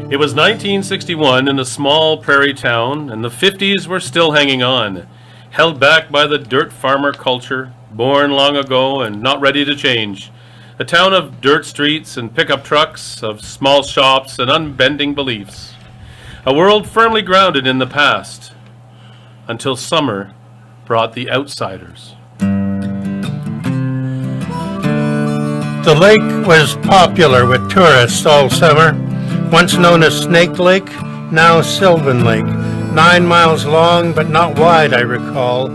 It was 1961 in a small prairie town, and the 50s were still hanging on, held back by the dirt farmer culture, born long ago and not ready to change. A town of dirt streets and pickup trucks, of small shops and unbending beliefs. A world firmly grounded in the past, until summer brought the outsiders. The lake was popular with tourists all summer. Once known as Snake Lake, now Sylvan Lake. 9 miles long but not wide, I recall.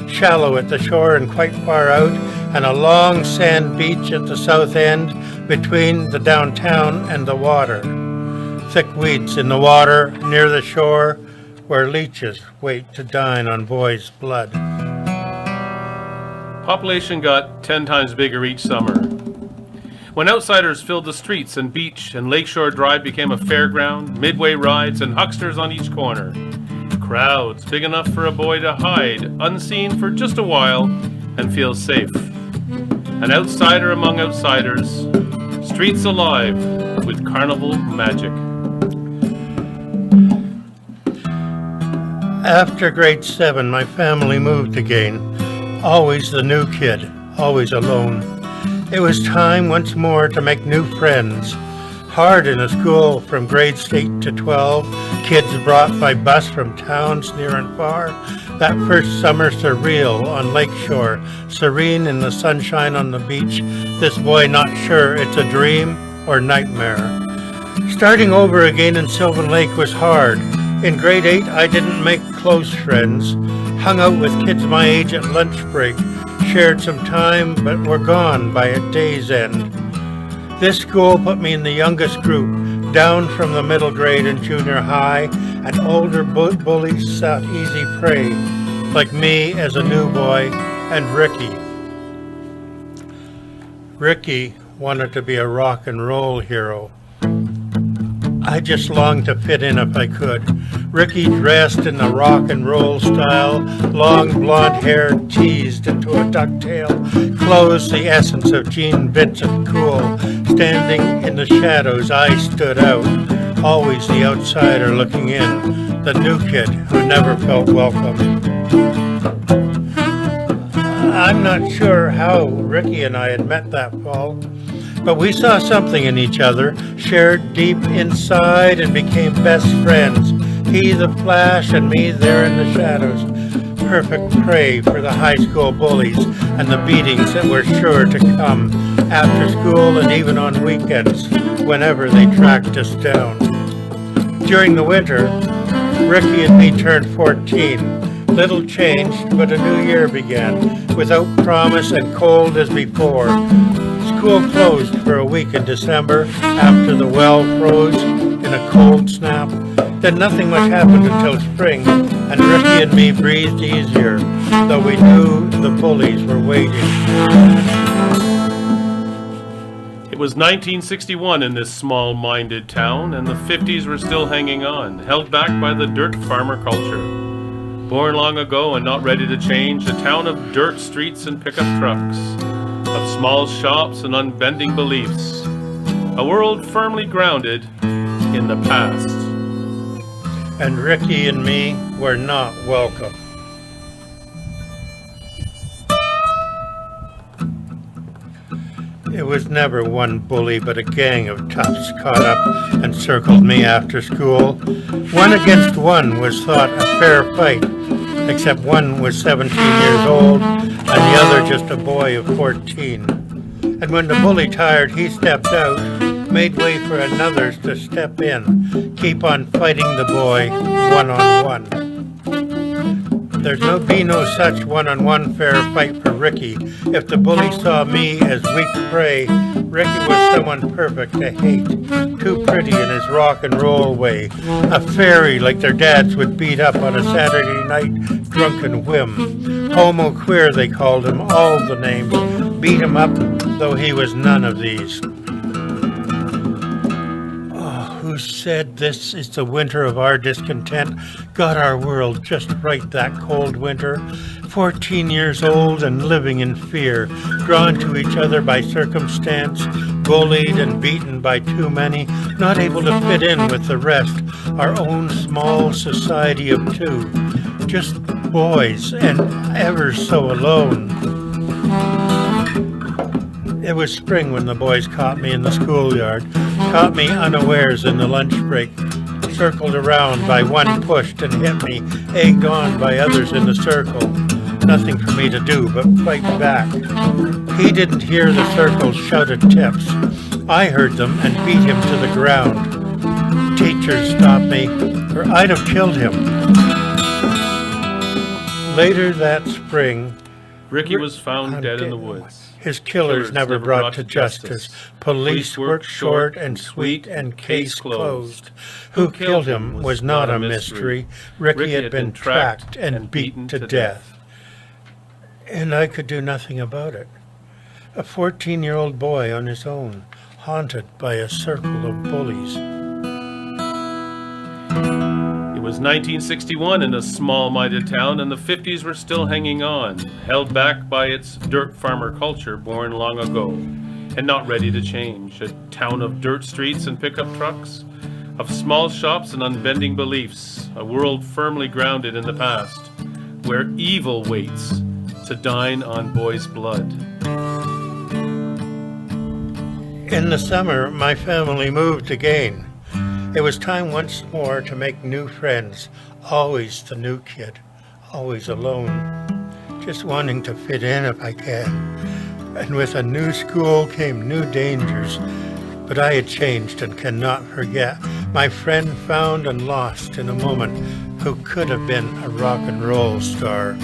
Shallow at the shore and quite far out, and a long sand beach at the south end between the downtown and the water. Thick weeds in the water near the shore where leeches wait to dine on boys' blood. Population got 10 times bigger each summer. When outsiders filled the streets and beach and Lakeshore Drive became a fairground, midway rides and hucksters on each corner. Crowds big enough for a boy to hide, unseen for just a while, and feel safe. An outsider among outsiders, streets alive with carnival magic. After grade 7, my family moved again. Always the new kid, always alone. It was time once more to make new friends. Hard in a school from grades 8 to 12, kids brought by bus from towns near and far. That first summer surreal on Lakeshore, serene in the sunshine on the beach, this boy not sure it's a dream or nightmare. Starting over again in Sylvan Lake was hard. In grade 8, I didn't make close friends. Hung out with kids my age at lunch break. Shared some time, but were gone by a day's end. This school put me in the youngest group, down from the middle grade and junior high, and older bullies sought easy prey, like me as a new boy and Ricky. Ricky wanted to be a rock and roll hero. I just longed to fit in if I could. Ricky dressed in the rock and roll style, long blonde hair teased into a ducktail, clothes the essence of Gene Vincent cool. Standing in the shadows, I stood out, always the outsider looking in, the new kid who never felt welcome. I'm not sure how Ricky and I had met that fall, but we saw something in each other, shared deep inside, and became best friends. He the flash and me there in the shadows. Perfect prey for the high school bullies and the beatings that were sure to come after school and even on weekends, whenever they tracked us down. During the winter, Ricky and me turned 14. Little changed, but a new year began, without promise and cold as before. School closed for a week in December after the well froze in a cold snap. Then nothing much happened until spring, and Ricky and me breathed easier, though we knew the bullies were waiting. It was 1961 in this small-minded town, and the 50s were still hanging on, held back by the dirt farmer culture. Born long ago and not ready to change, a town of dirt streets and pickup trucks, of small shops and unbending beliefs, a world firmly grounded in the past. And Ricky and me were not welcome. It was never one bully, but a gang of toughs caught up and circled me after school. 1 against 1 was thought a fair fight, except one was 17 years old and the other just a boy of 14. And when the bully tired, he stepped out, made way for another to step in, keep on fighting the boy one-on-one. There's no such one-on-one fair fight for Ricky. If the bully saw me as weak prey, Ricky was someone perfect to hate, too pretty in his rock and roll way, a fairy like their dads would beat up on a Saturday night drunken whim. Homo queer they called him, all the names, beat him up though he was none of these. Who said this is the winter of our discontent? Got our world just right that cold winter. 14 years old and living in fear, drawn to each other by circumstance, bullied and beaten by too many, not able to fit in with the rest, our own small society of two, just boys and ever so alone. It was spring when the boys caught me in the schoolyard, caught me unawares in the lunch break, circled around by one pushed and hit me, egged on by others in the circle. Nothing for me to do but fight back. He didn't hear the circle's shouted tips. I heard them and beat him to the ground. Teachers stopped me, or I'd have killed him. Later that spring, Ricky was found dead in the woods. His killers never brought to justice. Police worked short and sweet and case closed. Who killed him was not a mystery. Ricky had been tracked and beaten to death. And I could do nothing about it. A 14-year-old boy on his own, haunted by a circle of bullies. It was 1961 in a small-minded town, and the 50s were still hanging on, held back by its dirt farmer culture born long ago, and not ready to change. A town of dirt streets and pickup trucks, of small shops and unbending beliefs, a world firmly grounded in the past, where evil waits to dine on boys' blood. In the summer, my family moved again. It was time once more to make new friends, always the new kid, always alone, just wanting to fit in if I can. And with a new school came new dangers, but I had changed and cannot forget my friend found and lost in a moment who could have been a rock and roll star.